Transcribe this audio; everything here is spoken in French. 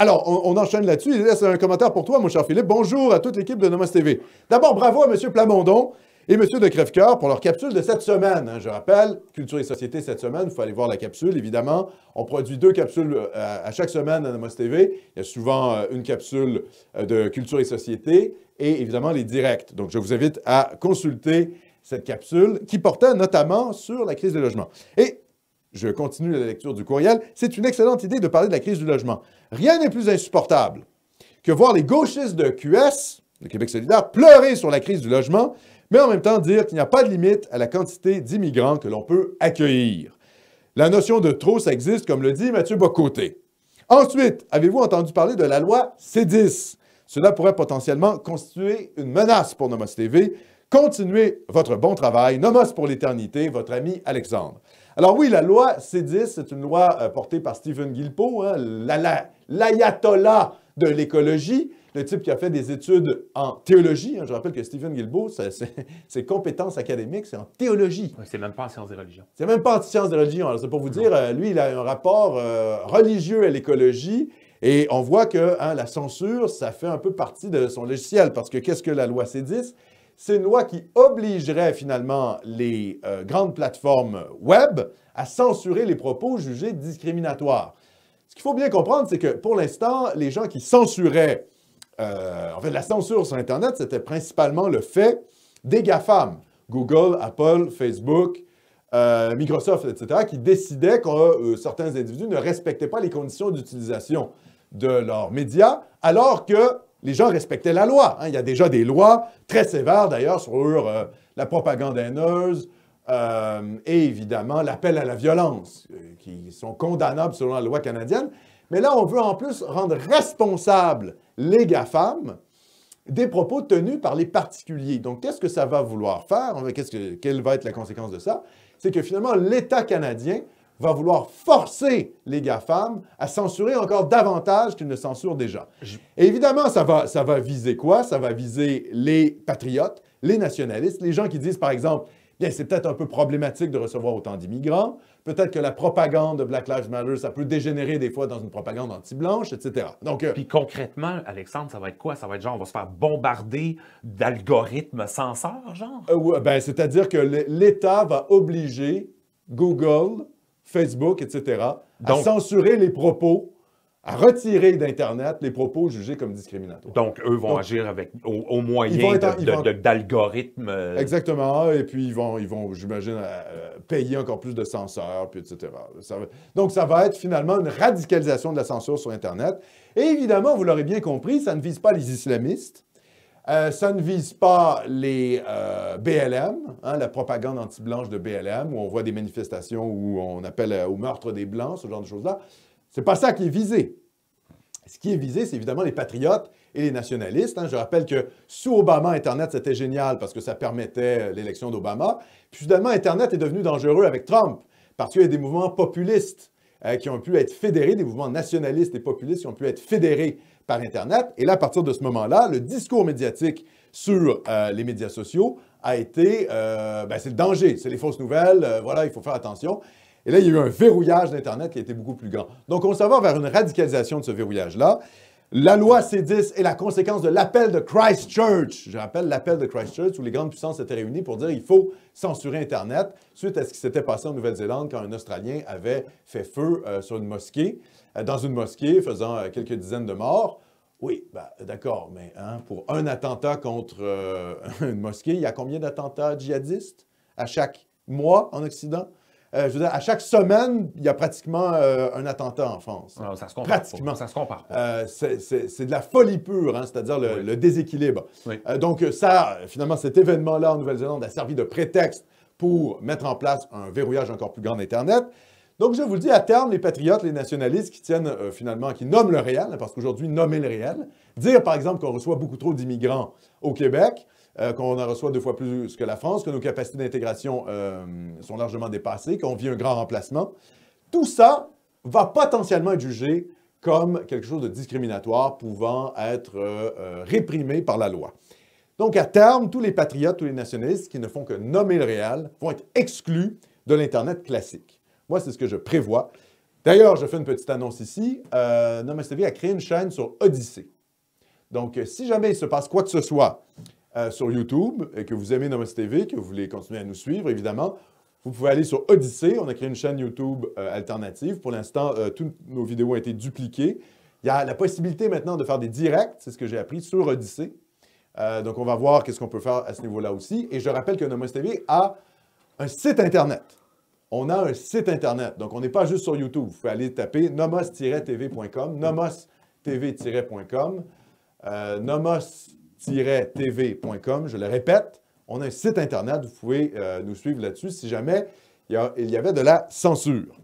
Alors, on enchaîne là-dessus. Et là, c'est un commentaire pour toi, mon cher Philippe. Bonjour à toute l'équipe de Nomos TV. D'abord, bravo à M. Plamondon et M. de Crèvecoeur pour leur capsule de cette semaine. Je rappelle, Culture et Société cette semaine, il faut aller voir la capsule, évidemment. On produit 2 capsules à chaque semaine à Nomos TV. Il y a souvent une capsule de Culture et Société et évidemment les directs. Donc, je vous invite à consulter cette capsule qui portait notamment sur la crise du logement. Et je continue la lecture du courriel. C'est une excellente idée de parler de la crise du logement. Rien n'est plus insupportable que voir les gauchistes de QS, le Québec solidaire, pleurer sur la crise du logement, mais en même temps dire qu'il n'y a pas de limite à la quantité d'immigrants que l'on peut accueillir. La notion de trop, ça existe, comme le dit Mathieu Bocoté. Ensuite, avez-vous entendu parler de la loi C10? Cela pourrait potentiellement constituer une menace pour Nomos TV. Continuez votre bon travail. Nomos pour l'éternité, votre ami Alexandre. Alors oui, la loi C10, c'est une loi portée par Stephen Guilbeault, hein, l'ayatollah de l'écologie, le type qui a fait des études en théologie. Hein. Je rappelle que Stephen Guilbeault, ses compétences académiques, c'est en théologie. C'est même pas en sciences des religions. C'est même pas en sciences des religions. Alors, c'est pour vous dire, lui, il a un rapport religieux à l'écologie. Et on voit que hein, la censure, ça fait un peu partie de son logiciel. Parce que qu'est-ce que la loi C10? C'est une loi qui obligerait finalement les grandes plateformes web à censurer les propos jugés discriminatoires. Ce qu'il faut bien comprendre, c'est que pour l'instant, les gens qui censuraient, en fait, la censure sur Internet, c'était principalement le fait des GAFAM, Google, Apple, Facebook, Microsoft, etc., qui décidaient que certains individus ne respectaient pas les conditions d'utilisation de leurs médias, alors que les gens respectaient la loi. Hein. Il y a déjà des lois très sévères, d'ailleurs, sur la propagande haineuse et évidemment l'appel à la violence, qui sont condamnables selon la loi canadienne. Mais là, on veut en plus rendre responsables les GAFAM des propos tenus par les particuliers. Donc, qu'est-ce que ça va vouloir faire? Quelle va être la conséquence de ça? C'est que finalement, l'État canadien va vouloir forcer les GAFAM à censurer encore davantage qu'ils ne censurent déjà. Et évidemment, ça va viser quoi? Ça va viser les patriotes, les nationalistes, les gens qui disent, par exemple, bien, c'est peut-être un peu problématique de recevoir autant d'immigrants, peut-être que la propagande de Black Lives Matter, ça peut dégénérer des fois dans une propagande anti-blanche, etc. Donc, puis concrètement, Alexandre, ça va être quoi? Ça va être genre, on va se faire bombarder d'algorithmes censeurs, genre? Ben, c'est-à-dire que l'État va obliger Google, Facebook, etc., à censurer les propos, à retirer d'Internet les propos jugés comme discriminatoires. Donc, eux vont agir avec, au moyen d'algorithmes. Exactement, et puis ils vont j'imagine, payer encore plus de censeurs, puis etc. Donc, ça va être finalement une radicalisation de la censure sur Internet. Et évidemment, vous l'aurez bien compris, ça ne vise pas les islamistes, ça ne vise pas les BLM, hein, la propagande anti-blanche de BLM, où on voit des manifestations où on appelle au meurtre des Blancs, ce genre de choses-là. C'est pas ça qui est visé. Ce qui est visé, c'est évidemment les patriotes et les nationalistes. Hein. Je rappelle que sous Obama, Internet, c'était génial parce que ça permettait l'élection d'Obama. Puis finalement, Internet est devenu dangereux avec Trump parce qu'il y a des mouvements populistes qui ont pu être fédérés, des mouvements nationalistes et populistes qui ont pu être fédérés par Internet. Et là, à partir de ce moment-là, le discours médiatique sur les médias sociaux a été, c'est le danger, c'est les fausses nouvelles, voilà, il faut faire attention. Et là, il y a eu un verrouillage d'Internet qui a été beaucoup plus grand. Donc, on s'en va vers une radicalisation de ce verrouillage-là. La loi C10 est la conséquence de l'appel de Christchurch. Je rappelle l'appel de Christchurch où les grandes puissances s'étaient réunies pour dire qu'il faut censurer Internet suite à ce qui s'était passé en Nouvelle-Zélande quand un Australien avait fait feu sur une mosquée, dans une mosquée, faisant quelques dizaines de morts. Oui, d'accord, mais hein, pour un attentat contre une mosquée, il y a combien d'attentats djihadistes à chaque mois en Occident? Je veux dire, à chaque semaine, il y a pratiquement un attentat en France. Non, ça se compare pratiquement. Pas. Ça se compare pas. C'est de la folie pure, hein, c'est-à-dire le déséquilibre. Oui. Donc ça, finalement, cet événement-là en Nouvelle-Zélande a servi de prétexte pour mettre en place un verrouillage encore plus grand d'Internet. Donc, je vous le dis, à terme, les patriotes, les nationalistes qui tiennent finalement, qui nomment le réel, hein, parce qu'aujourd'hui, nommer le réel, dire par exemple qu'on reçoit beaucoup trop d'immigrants au Québec, qu'on en reçoit 2 fois plus que la France, que nos capacités d'intégration sont largement dépassées, qu'on vit un grand remplacement. Tout ça va potentiellement être jugé comme quelque chose de discriminatoire pouvant être réprimé par la loi. Donc, à terme, tous les patriotes, tous les nationalistes qui ne font que nommer le réel vont être exclus de l'Internet classique. Moi, c'est ce que je prévois. D'ailleurs, je fais une petite annonce ici. Nomos TV a créé une chaîne sur Odyssée. Donc, si jamais il se passe quoi que ce soit sur YouTube et que vous aimez Nomos TV, que vous voulez continuer à nous suivre, évidemment, vous pouvez aller sur Odyssée. On a créé une chaîne YouTube alternative. Pour l'instant, toutes nos vidéos ont été dupliquées. Il y a la possibilité maintenant de faire des directs, c'est ce que j'ai appris, sur Odyssée. Donc, on va voir qu'est-ce qu'on peut faire à ce niveau-là aussi. Et je rappelle que Nomos TV a un site Internet. On a un site Internet. Donc, on n'est pas juste sur YouTube. Vous pouvez aller taper nomos-tv.com, nomos-tv-.com, nomos-tv.com. Je le répète, on a un site Internet. Vous pouvez nous suivre là-dessus si jamais il y avait de la censure.